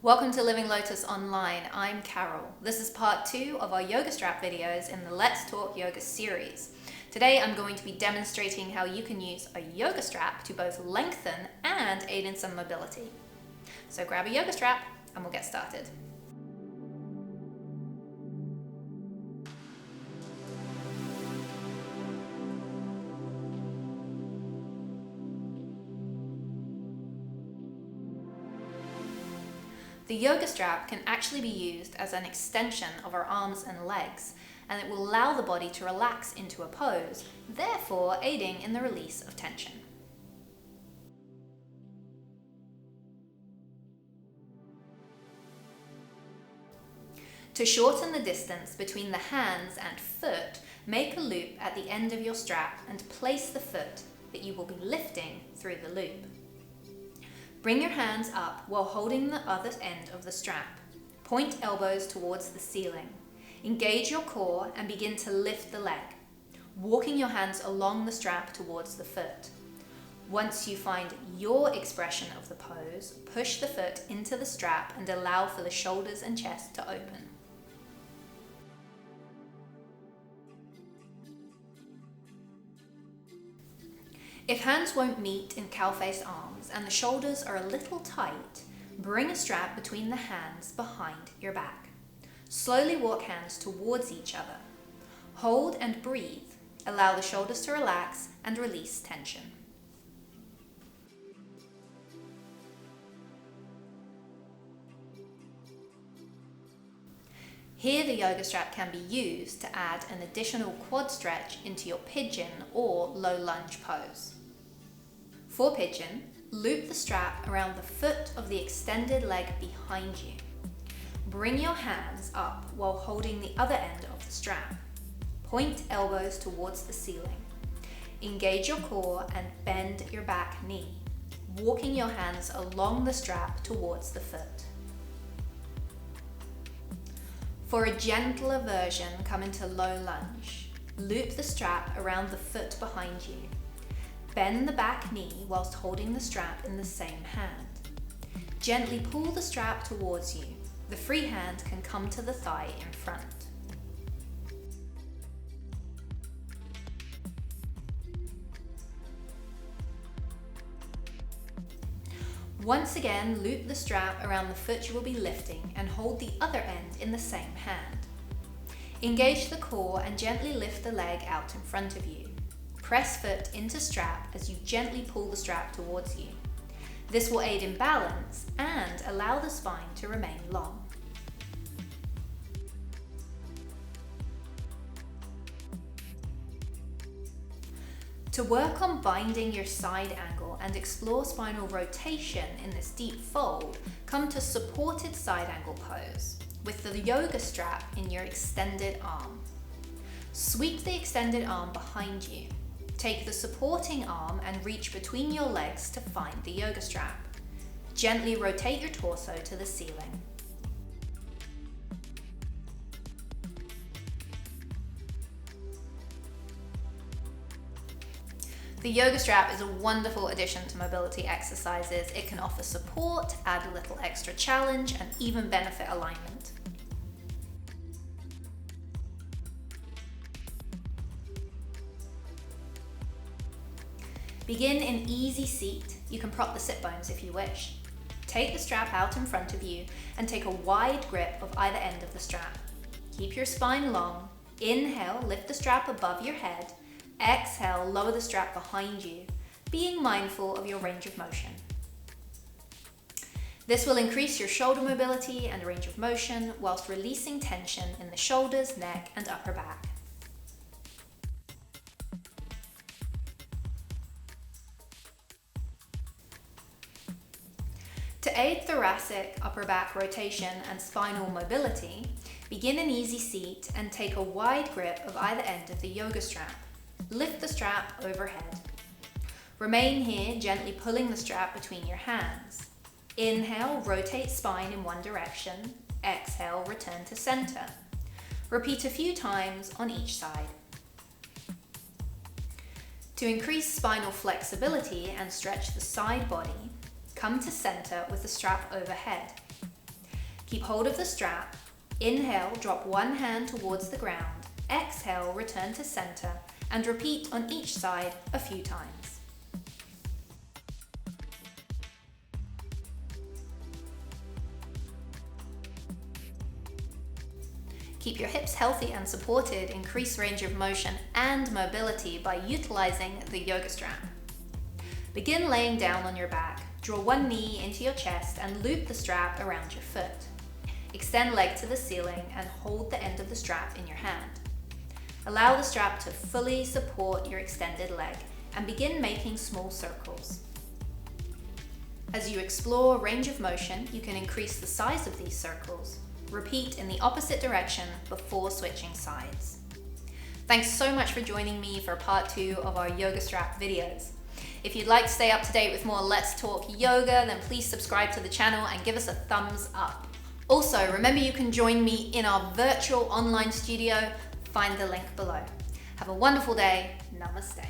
Welcome to Living Lotus Online. I'm Carole. This is part 2 of our yoga strap videos in the Let's Talk Yoga series. Today I'm going to be demonstrating how you can use a yoga strap to both lengthen and aid in some mobility. So grab a yoga strap and we'll get started. The yoga strap can actually be used as an extension of our arms and legs, and it will allow the body to relax into a pose, therefore aiding in the release of tension. To shorten the distance between the hands and foot, make a loop at the end of your strap and place the foot that you will be lifting through the loop. Bring your hands up while holding the other end of the strap. Point elbows towards the ceiling. Engage your core and begin to lift the leg, walking your hands along the strap towards the foot. Once you find your expression of the pose, push the foot into the strap and allow for the shoulders and chest to open. If hands won't meet in cow-face arms and the shoulders are a little tight, bring a strap between the hands behind your back. Slowly walk hands towards each other. Hold and breathe. Allow the shoulders to relax and release tension. Here the yoga strap can be used to add an additional quad stretch into your pigeon or low lunge pose. For pigeon, loop the strap around the foot of the extended leg behind you. Bring your hands up while holding the other end of the strap. Point elbows towards the ceiling. Engage your core and bend your back knee, walking your hands along the strap towards the foot. For a gentler version, come into low lunge. Loop the strap around the foot behind you. Bend the back knee whilst holding the strap in the same hand. Gently pull the strap towards you. The free hand can come to the thigh in front. Once again, loop the strap around the foot you will be lifting and hold the other end in the same hand. Engage the core and gently lift the leg out in front of you. Press foot into strap as you gently pull the strap towards you. This will aid in balance and allow the spine to remain long. To work on binding your side angle and explore spinal rotation in this deep fold, come to supported side angle pose with the yoga strap in your extended arm. Sweep the extended arm behind you. Take the supporting arm and reach between your legs to find the yoga strap. Gently rotate your torso to the ceiling. The yoga strap is a wonderful addition to mobility exercises. It can offer support, add a little extra challenge, and even benefit alignment. Begin in easy seat. You can prop the sit bones if you wish. Take the strap out in front of you and take a wide grip of either end of the strap. Keep your spine long. Inhale, lift the strap above your head. Exhale, lower the strap behind you, being mindful of your range of motion. This will increase your shoulder mobility and range of motion whilst releasing tension in the shoulders, neck, and upper back. To aid thoracic, upper back rotation and spinal mobility, begin an easy seat and take a wide grip of either end of the yoga strap. Lift the strap overhead. Remain here, gently pulling the strap between your hands. Inhale, rotate spine in one direction. Exhale, return to center. Repeat a few times on each side. To increase spinal flexibility and stretch the side body, come to center with the strap overhead. Keep hold of the strap. Inhale, drop one hand towards the ground. Exhale, return to center, and repeat on each side a few times. Keep your hips healthy and supported, increase range of motion and mobility by utilizing the yoga strap. Begin laying down on your back. Draw one knee into your chest and loop the strap around your foot. Extend leg to the ceiling and hold the end of the strap in your hand. Allow the strap to fully support your extended leg and begin making small circles. As you explore range of motion, you can increase the size of these circles. Repeat in the opposite direction before switching sides. Thanks so much for joining me for part 2 of our yoga strap videos. If you'd like to stay up to date with more Let's Talk Yoga, then please subscribe to the channel and give us a thumbs up. Also, remember you can join me in our virtual online studio. Find the link below. Have a wonderful day. Namaste.